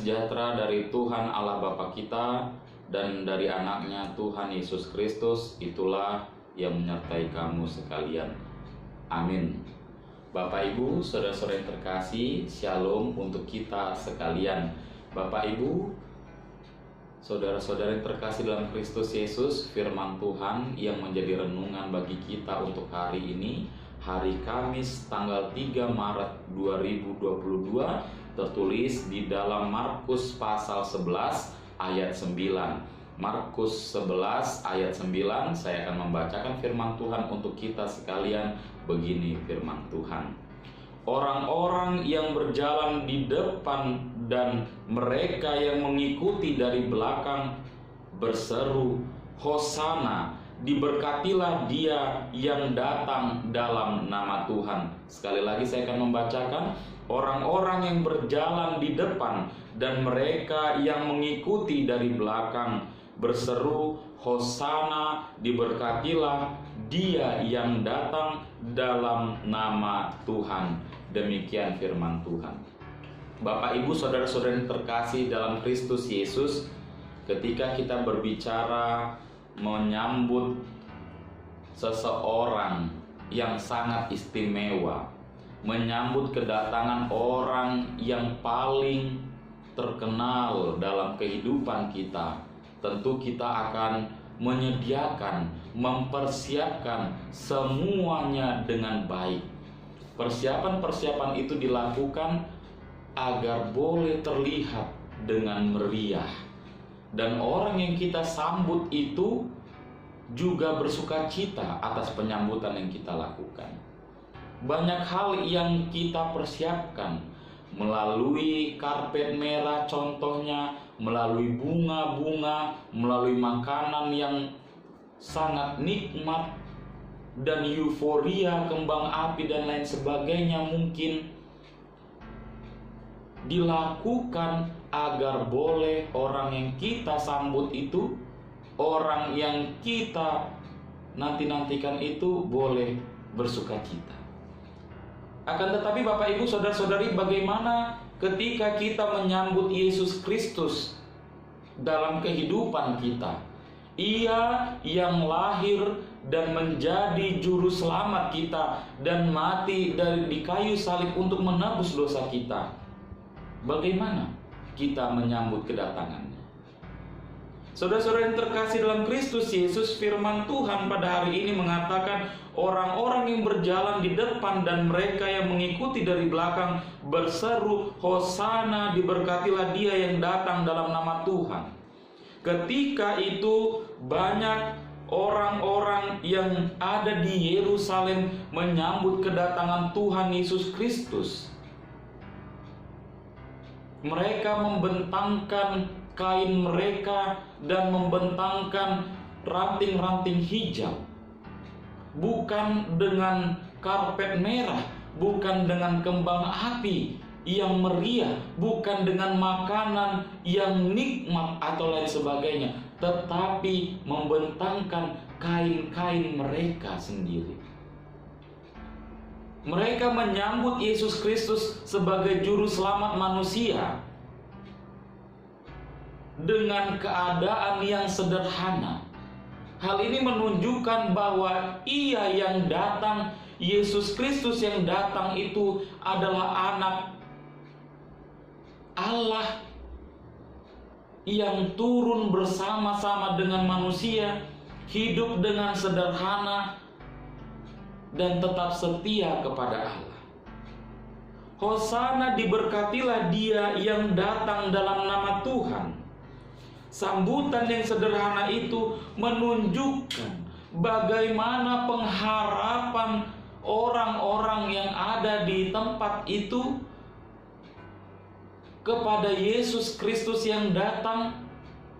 sejahtera dari Tuhan Allah Bapa kita dan dari anaknya Tuhan Yesus Kristus itulah yang menyertai kamu sekalian. Amin. Bapak Ibu, saudara-saudara yang terkasih, shalom untuk kita sekalian. Bapak Ibu, saudara-saudara yang terkasih dalam Kristus Yesus, firman Tuhan yang menjadi renungan bagi kita untuk hari ini, hari Kamis tanggal 3 Maret 2022, tertulis di dalam Markus pasal 11 ayat 9. Markus 11 ayat 9, saya akan membacakan firman Tuhan untuk kita sekalian. Begini firman Tuhan: orang-orang yang berjalan di depan dan mereka yang mengikuti dari belakang berseru, Hosana, diberkatilah dia yang datang dalam nama Tuhan. Sekali lagi saya akan membacakan: orang-orang yang berjalan di depan dan mereka yang mengikuti dari belakang berseru, Hosana, diberkatilah dia yang datang dalam nama Tuhan. Demikian firman Tuhan. Bapak Ibu, saudara-saudara yang terkasih dalam Kristus Yesus, ketika kita berbicara menyambut seseorang yang sangat istimewa, menyambut kedatangan orang yang paling terkenal dalam kehidupan kita, tentu kita akan menyediakan, mempersiapkan semuanya dengan baik. Persiapan-persiapan itu dilakukan agar boleh terlihat dengan meriah, dan orang yang kita sambut itu juga bersuka cita atas penyambutan yang kita lakukan. Banyak hal yang kita persiapkan, melalui karpet merah contohnya, melalui bunga-bunga, melalui makanan yang sangat nikmat, dan euforia, kembang api dan lain sebagainya mungkin dilakukan agar boleh orang yang kita sambut itu, orang yang kita nanti-nantikan itu boleh bersuka cita. Akan tetapi Bapak Ibu, saudara-saudari, bagaimana ketika kita menyambut Yesus Kristus dalam kehidupan kita? Ia yang lahir dan menjadi juru selamat kita dan mati di kayu salib untuk menebus dosa kita. Bagaimana kita menyambut kedatangannya? Saudara-saudara yang terkasih dalam Kristus Yesus, firman Tuhan pada hari ini mengatakan orang-orang yang berjalan di depan dan mereka yang mengikuti dari belakang berseru, Hosana, diberkatilah dia yang datang dalam nama Tuhan. Ketika itu banyak orang-orang yang ada di Yerusalem menyambut kedatangan Tuhan Yesus Kristus. Mereka membentangkan kain mereka dan membentangkan ranting-ranting hijau, bukan dengan karpet merah, bukan dengan kembang api yang meriah, bukan dengan makanan yang nikmat atau lain sebagainya, tetapi membentangkan kain-kain mereka sendiri. Mereka menyambut Yesus Kristus sebagai juru selamat manusia dengan keadaan yang sederhana. Hal ini menunjukkan bahwa Ia yang datang, Yesus Kristus yang datang itu adalah anak Allah yang turun bersama-sama dengan manusia, hidup dengan sederhana dan tetap setia kepada Allah. Hosana, diberkatilah dia yang datang dalam nama Tuhan. Sambutan yang sederhana itu menunjukkan bagaimana pengharapan orang-orang yang ada di tempat itu kepada Yesus Kristus yang datang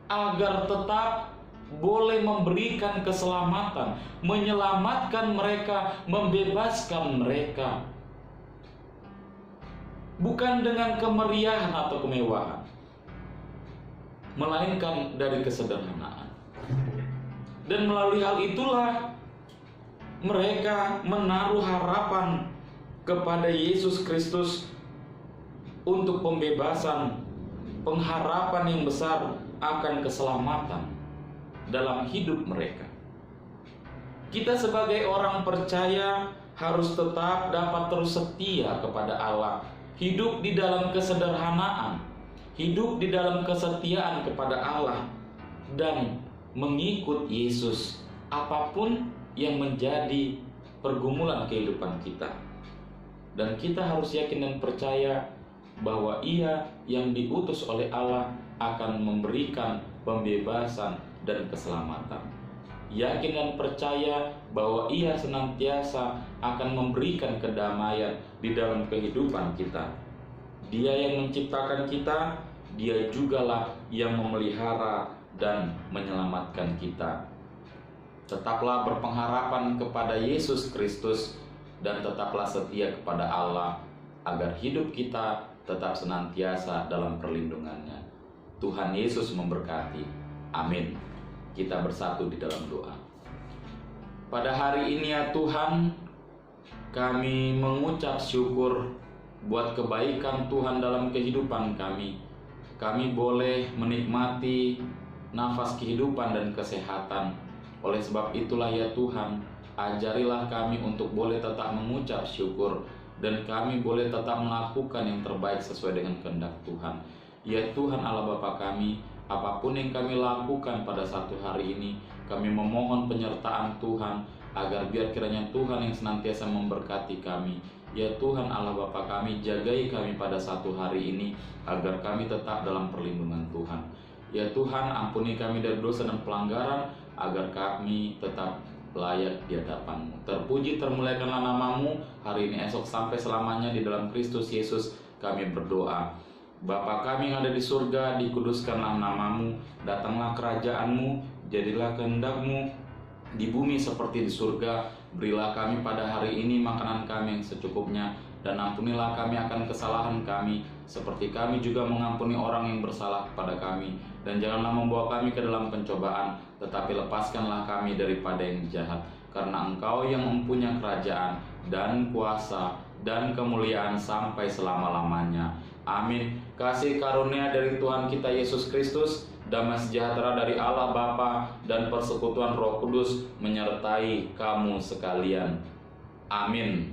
agar tetap boleh memberikan keselamatan, menyelamatkan mereka, membebaskan mereka. Bukan dengan kemeriahan atau kemewahan, melainkan dari kesederhanaan. Dan melalui hal itulah mereka menaruh harapan kepada Yesus Kristus untuk pembebasan pengharapan yang besar akan keselamatan dalam hidup mereka. Kita sebagai orang percaya harus tetap dapat terus setia kepada Allah, hidup di dalam kesederhanaan, hidup di dalam kesetiaan kepada Allah, dan mengikut Yesus apapun yang menjadi pergumulan kehidupan kita. Dan kita harus yakin dan percaya bahwa Ia yang diutus oleh Allah akan memberikan pembebasan dan keselamatan. Yakin dan percaya bahwa Ia senantiasa akan memberikan kedamaian di dalam kehidupan kita. Dia yang menciptakan kita, Dia jugalah yang memelihara dan menyelamatkan kita. Tetaplah berpengharapan kepada Yesus Kristus dan tetaplah setia kepada Allah agar hidup kita tetap senantiasa dalam perlindungannya. Tuhan Yesus memberkati. Amin. Kita bersatu di dalam doa. Pada hari ini ya Tuhan, kami mengucap syukur buat kebaikan Tuhan dalam kehidupan kami. Kami boleh menikmati nafas kehidupan dan kesehatan. Oleh sebab itulah ya Tuhan, ajarilah kami untuk boleh tetap mengucap syukur dan kami boleh tetap melakukan yang terbaik sesuai dengan kehendak Tuhan. Ya Tuhan Allah Bapa kami, apapun yang kami lakukan pada satu hari ini, kami memohon penyertaan Tuhan agar biar kiranya Tuhan yang senantiasa memberkati kami. Ya Tuhan Allah Bapa kami, jagai kami pada satu hari ini agar kami tetap dalam perlindungan Tuhan. Ya Tuhan, ampuni kami dari dosa dan pelanggaran agar kami tetap layak di hadapan-Mu. Terpuji termuliakanlah nama-Mu hari ini, esok, sampai selamanya di dalam Kristus Yesus kami berdoa. Bapa kami yang ada di surga, dikuduskanlah nama-Mu, datanglah kerajaan-Mu, jadilah kehendak-Mu di bumi seperti di surga. Berilah kami pada hari ini makanan kami yang secukupnya, dan ampunilah kami akan kesalahan kami, seperti kami juga mengampuni orang yang bersalah kepada kami. Dan janganlah membawa kami ke dalam pencobaan, tetapi lepaskanlah kami daripada yang jahat. Karena Engkau yang mempunyai kerajaan dan kuasa dan kemuliaan sampai selama-lamanya. Amin. Kasih karunia dari Tuhan kita Yesus Kristus, damai sejahtera dari Allah Bapa dan persekutuan Roh Kudus menyertai kamu sekalian. Amin.